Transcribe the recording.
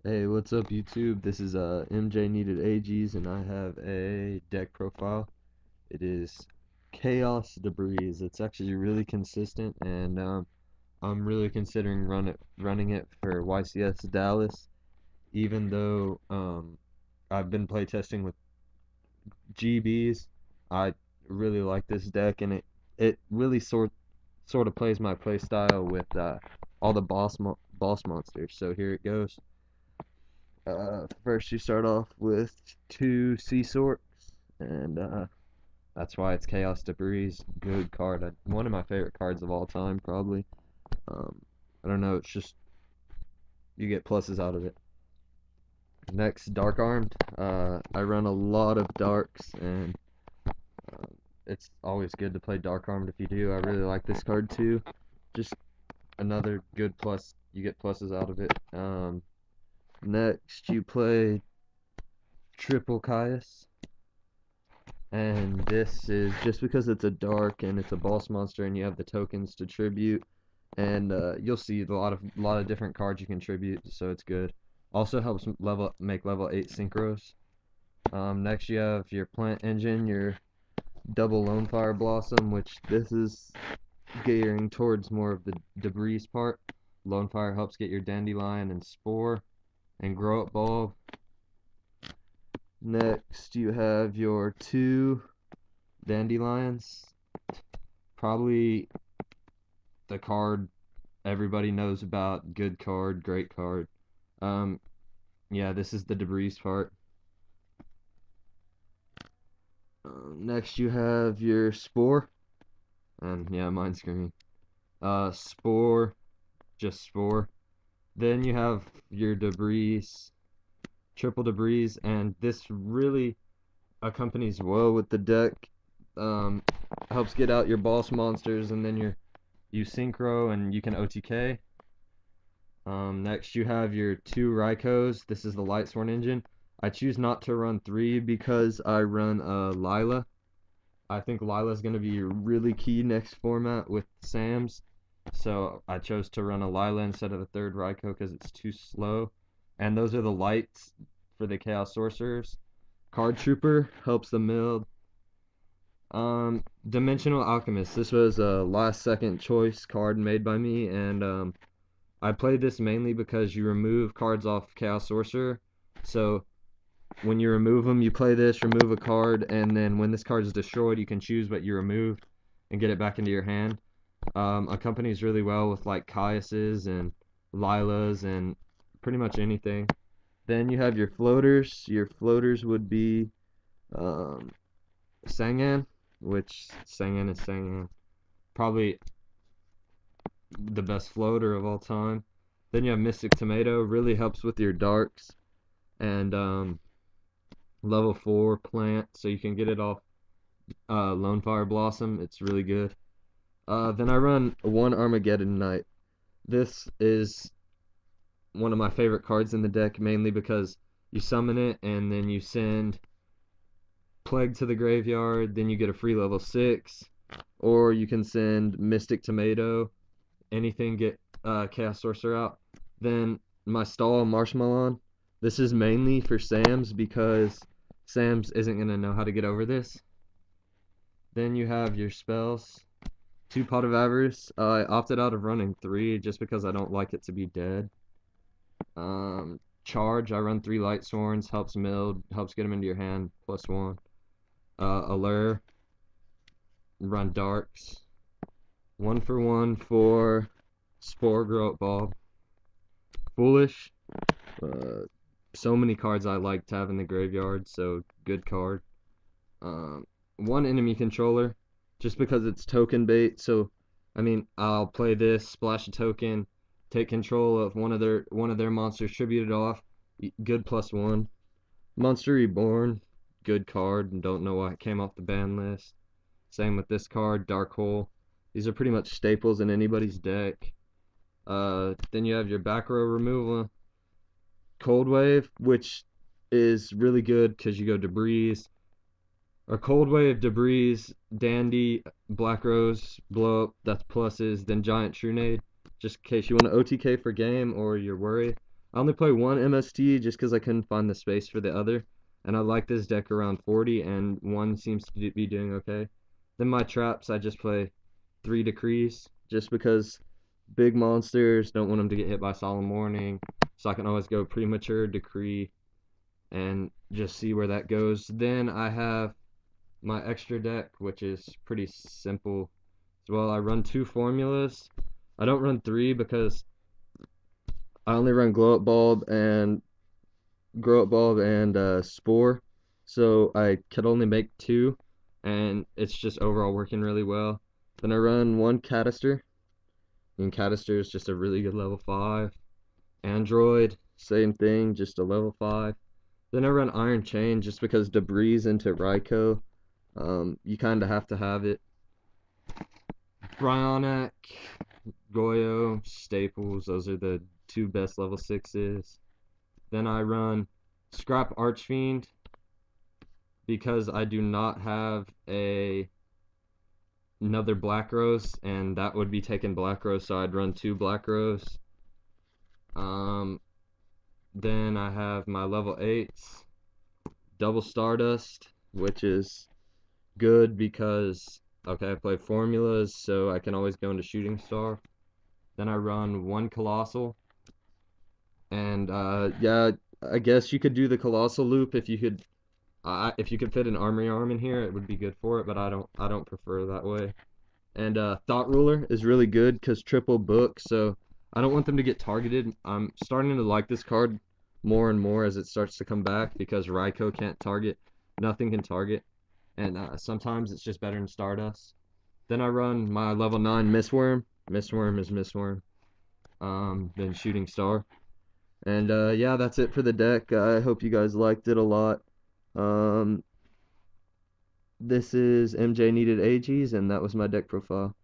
Hey, what's up YouTube? This is MJ Needed AGs and I have a deck profile. It is Chaos Debris. It's actually really consistent and I'm really considering running it for YCS Dallas even though I've been playtesting with GBs. I really like this deck and it really sort of plays my play style with all the boss monsters. So here it goes. First you start off with two sea sorts, and that's why it's Chaos Debris. Good card. One of my favorite cards of all time, probably. Um, I don't know. It's just you get pluses out of it. Next, Dark Armed. I run a lot of darks, and uh, it's always good to play Dark Armed if you do. I really like this card too. Just another good plus. You get pluses out of it. Next, you play Triple Caius. And this is just because it's a dark and it's a boss monster and you have the tokens to tribute and you'll see a lot of different cards you can tribute, so it's good. Also helps make level 8 synchros. Next you have your plant engine, your double lone fire blossom, which this is gearing towards more of the debris part. Lone fire helps get your dandelion and spore and grow up bulb. Next you have your two dandelions. Probably the card everybody knows about. Good card, great card. Um, yeah, this is the debris part. Next, you have your spore, and yeah, mine's green. Spore, just spore. Then you have your debris, triple debris, and this really accompanies well with the deck. Um, Helps get out your boss monsters, and then you synchro and you can OTK. Next you have your two Raikos. This is the Lightsworn engine. I choose not to run three because I run Lila. I think Lila's going to be really key next format with Sam's. So I chose to run a Lila instead of a third Raiko because it's too slow. And those are the lights for the Chaos Sorcerers. Card Trooper helps the mill. Dimensional Alchemist. This was a last second choice card made by me, and I played this mainly because you remove cards off Chaos Sorcerer. So when you remove them, you play this, remove a card, and then when this card is destroyed, you can choose what you removed and get it back into your hand. Accompanies really well with like Caius's and Lila's and pretty much anything. Then you have your floaters. Your floaters would be um, Sangan, which Sangan is Sangan. Probably the best floater of all time. Then you have Mystic Tomato, really helps with your darks. And level 4 plant, so you can get it off Lone Fire Blossom. It's really good. Then I run one Armageddon Knight. This is one of my favorite cards in the deck, mainly because you summon it and then you send Plague to the graveyard, then you get a free level 6. Or you can send Mystic Tomato, anything get Chaos Sorcerer out. Then my stall Marshmallow. This is mainly for Sam's because Sam's isn't going to know how to get over this. Then you have your spells. Two Pot of Avarice. I opted out of running three just because I don't like it to be dead. Charge. I run three Light Sworns. Helps mild. Helps get them into your hand. +1. Allure. Run darks. 1 for 1 for Spore Grow Up Bulb. Foolish. So many cards I like to have in the graveyard, so good card. One enemy controller, just because it's token bait. So, I mean, I'll play this, splash a token, take control of one of their monsters, tribute it off. Good +1. Monster Reborn, good card, and don't know why it came off the ban list. Same with this card, Dark Hole. These are pretty much staples in anybody's deck. Then you have your back row removal. Cold Wave, which is really good because you go Debris. A Cold Wave, Debris, Dandy, Black Rose, Blow Up, that's pluses. Then Giant Trunade, just in case you want to OTK for game or you're worried. I only play one MST just because I couldn't find the space for the other, and I like this deck around 40, and one seems to be doing okay. Then my traps, I just play 3 Decrees, just because big monsters, don't want them to get hit by Solemn Warning, so I can always go Premature, Decree, and just see where that goes. Then I have my extra deck, which is pretty simple as well. I run 2 formulas. I don't run 3 because I only run Glow Up Bulb and Spore, so I could only make 2, and it's just overall working really well. Then I run 1 Canister, and Canister is just a really good level 5. Android, same thing, just a level 5. Then I run Iron Chain just because Debris into Raikou, you kind of have to have it. Bryonac, Goyo, Staples, those are the 2 best level 6s. Then I run Scrap Archfiend because I do not have another Black Rose, and that would be taking Black Rose, so I'd run 2 Black Rose. Then I have my level 8s, Double Stardust, which is good because, okay, I play formulas, so I can always go into Shooting Star. Then I run 1 Colossal, and yeah, I guess you could do the Colossal loop if you could fit an Armory Arm in here, it would be good for it, but I don't prefer that way. And Thought Ruler is really good because triple book, so I don't want them to get targeted. I'm starting to like this card more and more as it starts to come back because Raikou can't target, nothing can target, and sometimes it's just better than Stardust. Then I run my level 9 Mistworm. Mistworm is Mistworm. Then Shooting Star. And yeah, that's it for the deck. I hope you guys liked it a lot. Um, this is MJ Needed AGs, and that was my deck profile.